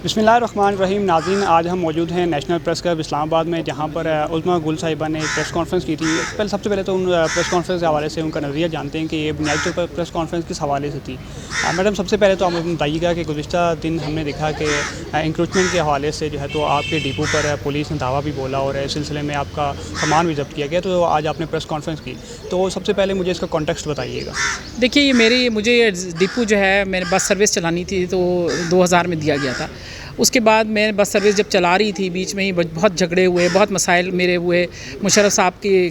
बिस्मिल्लाहिर्रहमानिर्रहीम। नाज़रीन, आज हम मौजूद हैं नेशनल प्रेस क्लब इस्लामाबाद में, जहाँ पर उज़्मा गुल साहिबा ने एक प्रेस कॉन्फ्रेंस की थी। सबसे पहले तो उन प्रेस कॉन्फ्रेंस के हवाले से उनका नज़रिया जानते हैं कि ये बुनियादी तौर पर प्रेस कॉन्फ्रेंस किस हवाले से थी। मैडम, सबसे पहले तो आप हमें बताइएगा कि गुज़िश्ता दिन हमने देखा कि इंक्रोचमेंट के हवाले से जो है तो आपके डिपो पर पुलिस ने दावा भी बोला और इस सिलसिले में आपका सामान भी जब्त किया गया, तो आज आपने प्रेस कॉन्फ्रेंस की, तो सबसे पहले मुझे इसका कॉन्टेक्स्ट बताइएगा। देखिए, मुझे डिपो जो है, मैंने बस सर्विस चलानी थी तो 2000 में दिया गया था। उसके बाद मैं बस सर्विस जब चला रही थी, बीच में ही बहुत झगड़े हुए, बहुत मसाइल मेरे हुए। मुशर्रफ साहब की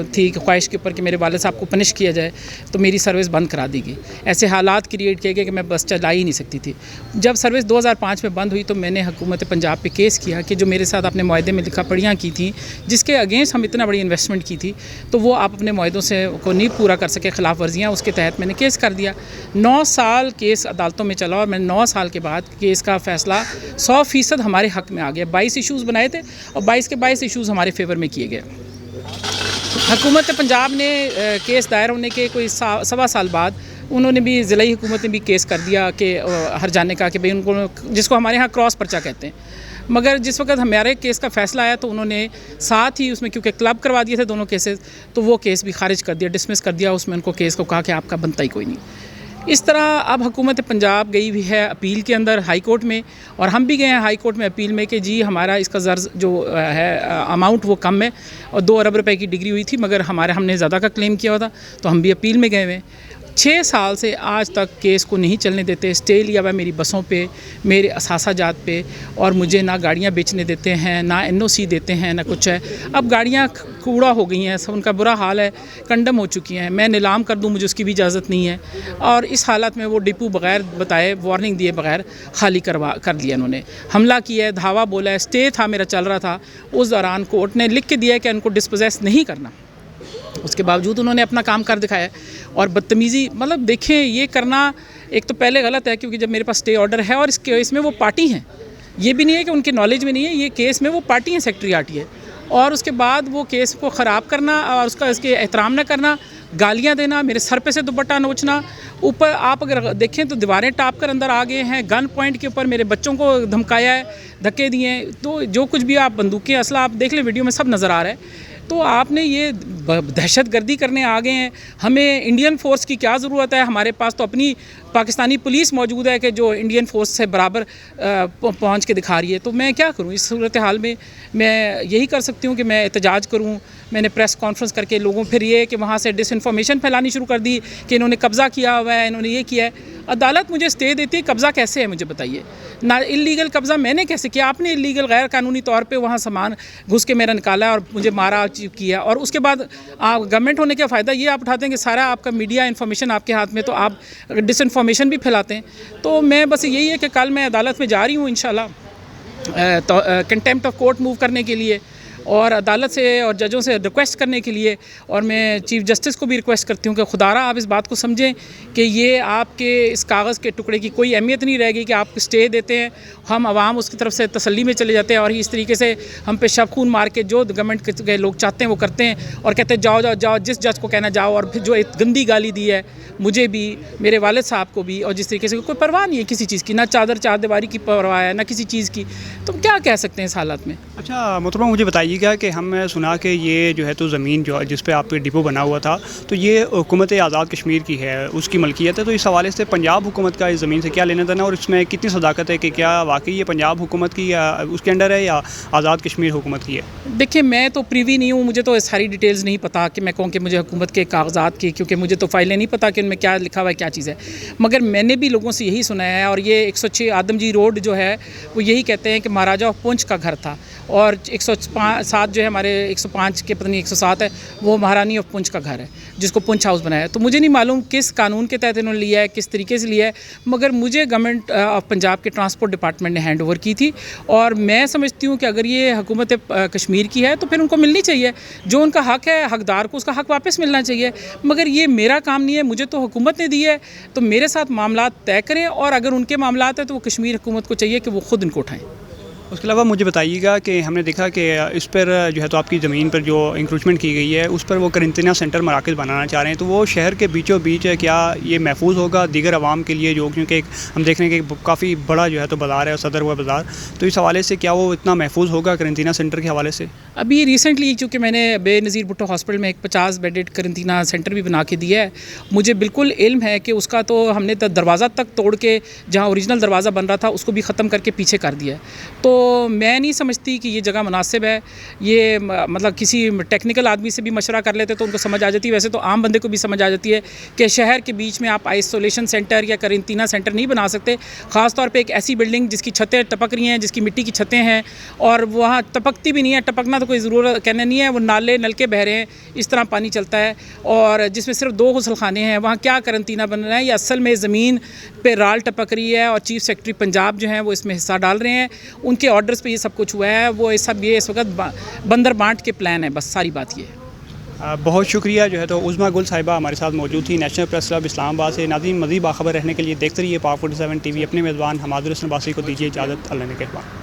थी ख्वाहिश के ऊपर कि मेरे वालिद साहब को पनिश किया जाए, तो मेरी सर्विस बंद करा दी गई। ऐसे हालात क्रिएट किए गए कि मैं बस चला ही नहीं सकती थी। जब सर्विस 2005 में बंद हुई तो मैंने हुकूमत पंजाब पे केस किया कि जो मेरे साथ अपने मुआहदे में लिखा पढ़ियाँ की थी, जिसके अगेंस्ट हम इतना बड़ी इन्वेस्टमेंट की थी, तो वो आप अपने मुआहदों से को नहीं पूरा कर सके, खिलाफ वर्जियाँ, उसके तहत मैंने केस कर दिया। 9 साल केस अदालतों में चला और मैंने 9 साल के बाद केस का फ़ैसला 100% हमारे हक़ में आ गया। 22 इशूज़ बनाए थे और 22 के 22 इशूज़ हमारे फेवर में किए गए। हुकूमत पंजाब ने केस दायर होने के कोई सवा साल बाद उन्होंने भी, ज़िला हुकूमत ने भी केस कर दिया कि हर जाने का, कि भाई उनको, जिसको हमारे यहाँ क्रॉस पर्चा कहते हैं। मगर जिस वक्त हमारे केस का फ़ैसला आया तो उन्होंने साथ ही उसमें, क्योंकि क्लब करवा दिए थे दोनों केसेस, तो वो केस भी खारिज कर दिया, डिसमिस कर दिया। उसमें उनको केस को कहा कि आपका बनता ही कोई नहीं। इस तरह अब हुकूमत पंजाब गई भी है अपील के अंदर हाई कोर्ट में, और हम भी गए हैं हाई कोर्ट में अपील में कि जी हमारा इसका ज़र्ज़ जो है अमाउंट वो कम है, और 2 अरब रुपए की डिग्री हुई थी, मगर हमने ज़्यादा का क्लेम किया होता, तो हम भी अपील में गए हुए हैं। 6 साल से आज तक केस को नहीं चलने देते। स्टे लिया हुआ है मेरी बसों पे, मेरे असासाजात पे, और मुझे ना गाड़ियाँ बेचने देते हैं, ना NOC देते हैं, ना कुछ है। अब गाड़ियाँ कूड़ा हो गई हैं, सब उनका बुरा हाल है, कंडम हो चुकी हैं। मैं नीलाम कर दूं, मुझे उसकी भी इजाज़त नहीं है। और इस हालत में वो डिपो बगैर बताए, वार्निंग दिए बगैर खाली कर दिया। उन्होंने हमला किया है, धावा बोला है, स्टे था मेरा चल रहा था, उस दौरान कोर्ट ने लिख के दिया है कि उनको डिस्पोजेस नहीं करना। उसके बावजूद उन्होंने अपना काम कर दिखाया। और बदतमीज़ी, मतलब देखें, ये करना एक तो पहले गलत है, क्योंकि जब मेरे पास स्टे ऑर्डर है और इस केस में वो पार्टी हैं, ये भी नहीं है कि उनके नॉलेज में नहीं है, ये केस में वो पार्टी हैं, सेक्रेटरीट है। और उसके बाद वो केस को ख़राब करना और इसके एहतराम न करना, गालियाँ देना, मेरे सर पे से दुपट्टा नोचना, ऊपर आप अगर देखें तो दीवारें टाप कर अंदर आ गए हैं, गन पॉइंट के ऊपर मेरे बच्चों को धमकाया है, धक्के दिए हैं। तो जो कुछ भी आप बंदूकें, असला आप देख लें, वीडियो में सब नज़र आ रहा है। तो आपने ये दहशतगर्दी करने आ गए हैं। हमें इंडियन फ़ोर्स की क्या ज़रूरत है? हमारे पास तो अपनी पाकिस्तानी पुलिस मौजूद है कि जो इंडियन फ़ोर्स से बराबर पहुंच के दिखा रही है। तो मैं क्या करूं इस सूरत हाल में? मैं यही कर सकती हूं कि मैं एहतजाज करूं। मैंने प्रेस कॉन्फ्रेंस करके लोगों, फिर ये कि वहाँ से डिसइंफॉर्मेशन फैलानी शुरू कर दी कि इन्होंने कब्ज़ा किया हुआ है, इन्होंने ये किया है। अदालत मुझे स्टे देती है, कब्ज़ा कैसे है मुझे बताइए ना। इल्लीगल कब्ज़ा मैंने कैसे किया? आपने इल्लीगल गैर कानूनी तौर पे वहाँ सामान घुस के मेरा निकाला और मुझे मारा किया, और उसके बाद आप गवर्नमेंट होने का फ़ायदा ये आप उठाते हैं कि सारा आपका मीडिया इन्फॉर्मेशन आपके हाथ में, तो आप डिसइंफॉर्मेशन भी फैलाते हैं। तो मैं बस यही है कि कल मैं अदालत में जा रही हूँ इंशाल्लाह, तो कंटेम्प्ट ऑफ कोर्ट मूव करने के लिए, और अदालत से और जजों से रिक्वेस्ट करने के लिए। और मैं चीफ़ जस्टिस को भी रिक्वेस्ट करती हूँ कि खुदारा आप इस बात को समझें कि ये आपके इस कागज़ के टुकड़े की कोई अहमियत नहीं रहेगी कि आप स्टे देते हैं, हम आवाम उसकी तरफ से तसल्ली में चले जाते हैं, और इस तरीके से हम पे शब खून मार के जो गवर्नमेंट के लोग चाहते हैं वो करते हैं, और कहते हैं जाओ जाओ जाओ, जिस जज को कहना जाओ। और फिर जो एक गंदी गाली दी है मुझे भी, मेरे वालिद साहब को भी, और जिस तरीके से कोई परवाह नहीं है किसी चीज़ की, ना चार दीवारी की परवाह है, ना किसी चीज़ की। तो क्या कह सकते हैं इस हालत में? अच्छा मोहतरमा, मुझे बताइएगा कि हमने सुना कि ये जो है तो ज़मीन जो जिस पे आपका डिपो बना हुआ था, तो ये हुकूमत आज़ाद कश्मीर की है, उसकी मलकियत है। तो इस हवाले से पंजाब हुकूमत का इस ज़मीन से क्या लेना देना, और इसमें कितनी सदाकत है कि क्या वाकई ये पंजाब हुकूमत की या उसके अंडर है या आज़ाद कश्मीर हुकूमत की है? देखिए, मैं तो प्रीवी नहीं हूँ, मुझे तो सारी डिटेल्स नहीं पता कि मैं कहूँ कि मुझे हुकूमत के कागजात की, क्योंकि मुझे तो फाइलें नहीं पता कि उनमें क्या लिखा हुआ है, क्या चीज़ है। मगर मैंने भी लोगों से यही सुना है, और ये 106 आदमजी रोड जो है वो यही कहते हैं कि महाराजा ऑफ पुंछ का घर था, और 107 जो है हमारे 105 के पता नहीं 107 है, वो महारानी ऑफ पुंछ का घर है, जिसको पुंछ हाउस बनाया है। तो मुझे नहीं मालूम किस कानून के तहत इन्होंने लिया है, किस तरीके से लिया है, मगर मुझे गवर्नमेंट ऑफ पंजाब के ट्रांसपोर्ट डिपार्टमेंट ने हैंड ओवर की थी। और मैं समझती हूँ कि अगर ये हुकूमत कश्मीर की है तो फिर उनको मिलनी चाहिए, जो उनका हक़ है, हकदार को उसका हक़ वापस मिलना चाहिए। मगर ये मेरा काम नहीं है, मुझे तो हुकूमत ने दी है, तो मेरे साथ मामला तय करें, और अगर उनके मामला है तो वो कश्मीर हुकूमत को चाहिए कि वो ख़ुद इनको उठाएँ। उसके अलावा मुझे बताइएगा कि हमने देखा कि इस पर जो है तो आपकी ज़मीन पर जो इंक्रोचमेंट की गई है उस पर वो करेंटीना सेंटर मराकज़ बनाना चाह रहे हैं, तो वो शहर के बीचों बीच है, क्या ये महफूज होगा दीगर आवाम के लिए, जो क्योंकि हम देख रहे हैं कि काफ़ी बड़ा जो है तो बाज़ार है, सदर हुआ बाज़ार, तो इस हवाले से क्या वो इतना महफूज होगा करेंटीना सेंटर के हवाले से? अभी रिसेंटली चूँकि मैंने बेनज़ीर भुट्टो हॉस्पिटल में एक 50 बेडेड करेंटीना सेंटर भी बना के दिया है, मुझे बिल्कुल इल्म है कि उसका तो हमने तो दरवाज़ा तक तोड़ के जहाँ ओरिजिनल दरवाज़ा बन रहा था उसको भी ख़त्म करके पीछे कर दिया है। तो मैं नहीं समझती कि ये जगह मुनासिब है। ये मतलब किसी टेक्निकल आदमी से भी मशवरा कर लेते तो उनको समझ आ जाती है, वैसे तो आम बंदे को भी समझ आ जाती है कि शहर के बीच में आप आइसोलेशन सेंटर या करेंटीना सेंटर नहीं बना सकते, ख़ास तौर पे एक ऐसी बिल्डिंग जिसकी छतें टपक रही हैं, जिसकी मिट्टी की छतें हैं और वहाँ टपकती भी नहीं है, टपकना तो कोई ज़रूरत कहने नहीं है, वो नाले नलके बह रहे हैं, इस तरह पानी चलता है और जिसमें सिर्फ 2 गुसलखाने हैं, वहाँ क्या करेंटीना बन रहा है? ये असल में ज़मीन पे राल टपक रही है और चीफ़ सेक्रेटरी पंजाब जो हैं वो इसमें हिस्सा डाल रहे हैं, उनके ऑर्डर्स पे ये सब कुछ हुआ है। वो सब ये इस वक्त बंदर बांट के प्लान है, बस सारी बात ये है। बहुत शुक्रिया जो है तो उज़्मा गुल साहिबा हमारे साथ मौजूद थी नेशनल प्रेस क्लब इस्लामाबाद से। नाज़रीन, मज़ीद बाखबर रहने के लिए देखते रहिए पाक 47 TV। अपने मेज़बान हमाद हुसैन अब्बासी को दीजिए इजाज़त। अल्लाह ने कहबान।